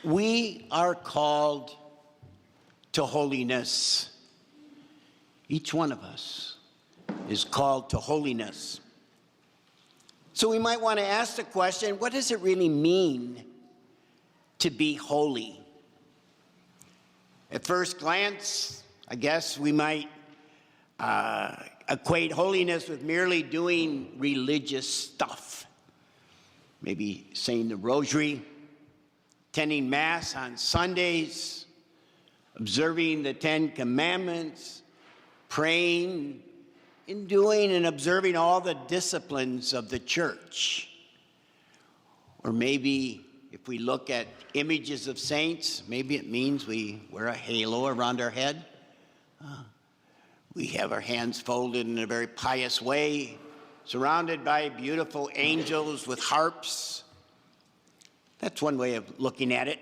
We are called to holiness. Each one of us is called to holiness. So we might want to ask the question, what does it really mean to be holy? At first glance, I guess we might equate holiness with merely doing religious stuff. Maybe saying the rosary, attending Mass on Sundays, observing the Ten Commandments, praying, and doing and observing all the disciplines of the church. Or maybe if we look at images of saints, maybe it means we wear a halo around our head. We have our hands folded in a very pious way, surrounded by beautiful angels with harps. That's one way of looking at it.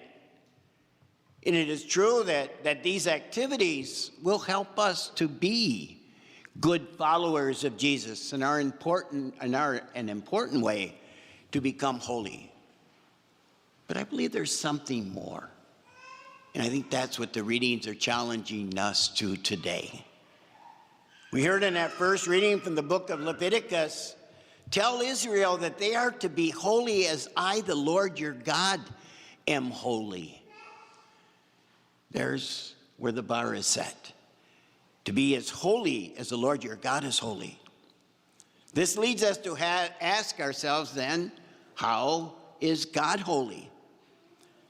And it is true that these activities will help us to be good followers of Jesus and are an important way to become holy. But I believe there's something more. And I think that's what the readings are challenging us to today. We heard in that first reading from the book of Leviticus, tell Israel that they are to be holy as I, the Lord your God, am holy. There's where the bar is set. To be as holy as the Lord your God is holy. This leads us to ask ourselves then, how is God holy?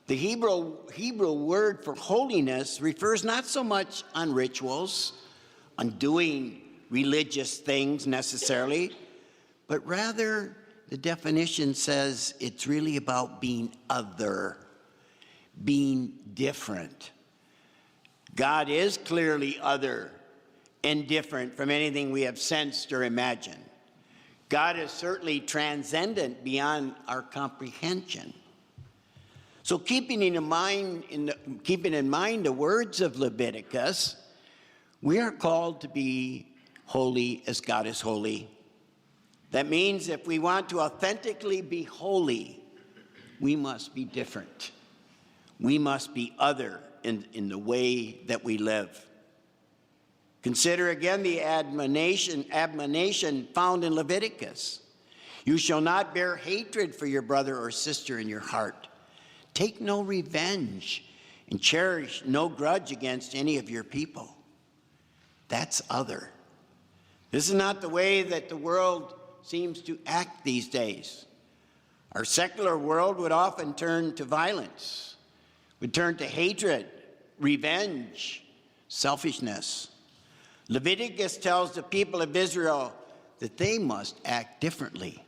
The Hebrew word for holiness refers not so much on rituals, on doing religious things necessarily, but rather the definition says it's really about being other, being different. God is clearly other and different from anything we have sensed or imagined. God is certainly transcendent beyond our comprehension. So keeping in mind the words of Leviticus, we are called to be holy as God is holy. That means if we want to authentically be holy, we must be different. We must be other in the way that we live. Consider again the admonition found in Leviticus. You shall not bear hatred for your brother or sister in your heart. Take no revenge and cherish no grudge against any of your people. That's other. This is not the way that the world seems to act these days. Our secular world would often turn to violence, would turn to hatred, revenge, selfishness. Leviticus tells the people of Israel that they must act differently,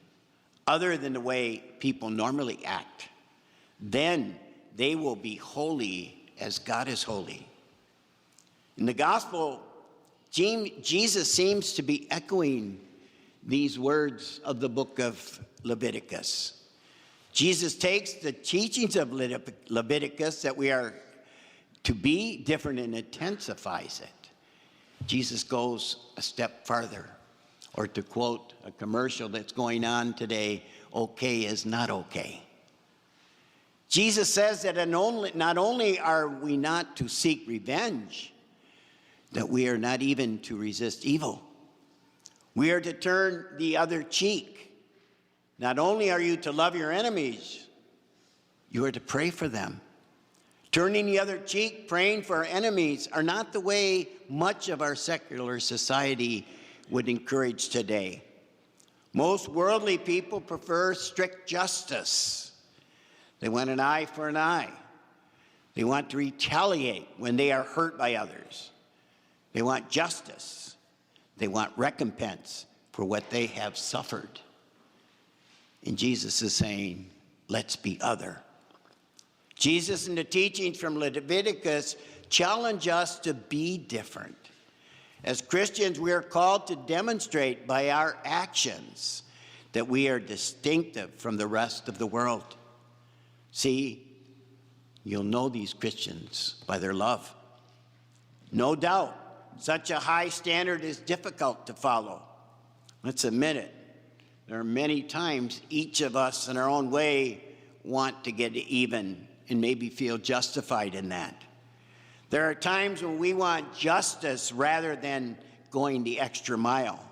other than the way people normally act. Then they will be holy as God is holy. In the gospel, Jesus seems to be echoing these words of the book of Leviticus. Jesus takes the teachings of Leviticus that we are to be different and intensifies it. Jesus goes a step farther, or to quote a commercial that's going on today, okay is not okay. Jesus says that not only are we not to seek revenge, that we are not even to resist evil. We are to turn the other cheek. Not only are you to love your enemies, you are to pray for them. Turning the other cheek, praying for our enemies are not the way much of our secular society would encourage today. Most worldly people prefer strict justice. They want an eye for an eye. They want to retaliate when they are hurt by others. They want justice. They want recompense for what they have suffered. And Jesus is saying, let's be other. Jesus and the teachings from Leviticus challenge us to be different. As Christians, we are called to demonstrate by our actions that we are distinctive from the rest of the world. See, you'll know these Christians by their love. No doubt, such a high standard is difficult to follow. Let's admit it. There are many times each of us in our own way want to get even and maybe feel justified in that. There are times when we want justice rather than going the extra mile.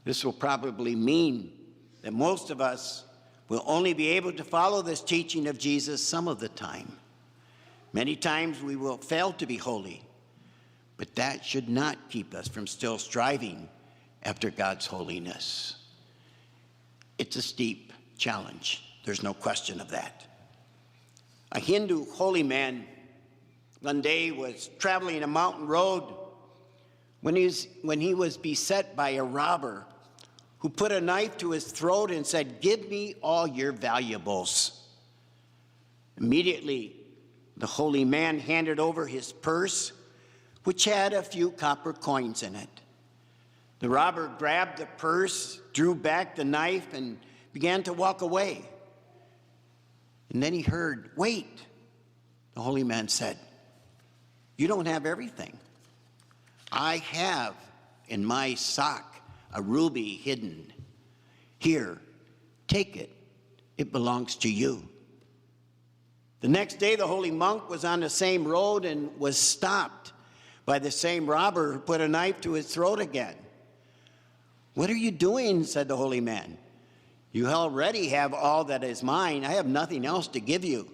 This will probably mean that most of us will only be able to follow this teaching of Jesus some of the time. Many times we will fail to be holy, but that should not keep us from still striving after God's holiness. It's a steep challenge. There's no question of that. A Hindu holy man one day was traveling a mountain road when he was beset by a robber who put a knife to his throat and said, "Give me all your valuables." Immediately, the holy man handed over his purse, which had a few copper coins in it. The robber grabbed the purse, drew back the knife, and began to walk away. And then he heard, "Wait," the holy man said, "You don't have everything. I have in my sock a ruby hidden. Here, take it. It belongs to you." The next day, the holy monk was on the same road and was stopped by the same robber who put a knife to his throat again. "What are you doing?" said the holy man. "You already have all that is mine. I have nothing else to give you."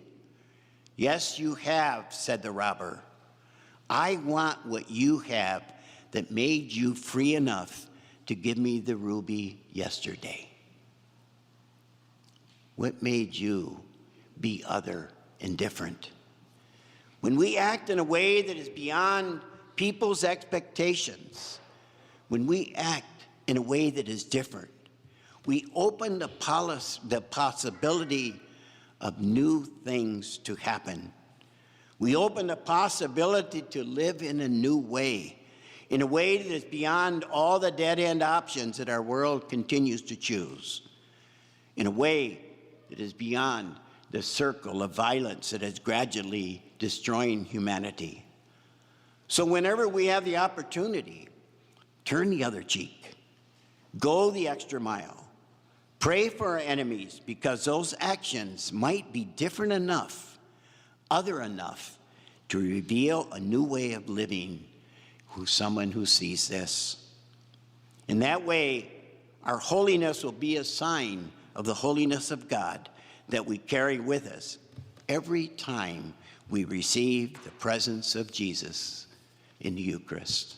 "Yes, you have," said the robber. "I want what you have that made you free enough to give me the ruby yesterday." What made you be other and different? When we act in a way that is beyond people's expectations, when we act in a way that is different, we open the possibility of new things to happen. We open the possibility to live in a new way, in a way that is beyond all the dead-end options that our world continues to choose, in a way that is beyond the circle of violence that is gradually destroying humanity. So whenever we have the opportunity, turn the other cheek, go the extra mile, pray for our enemies, because those actions might be different enough, other enough, to reveal a new way of living to someone who sees this. In that way, our holiness will be a sign of the holiness of God that we carry with us every time we receive the presence of Jesus in the Eucharist.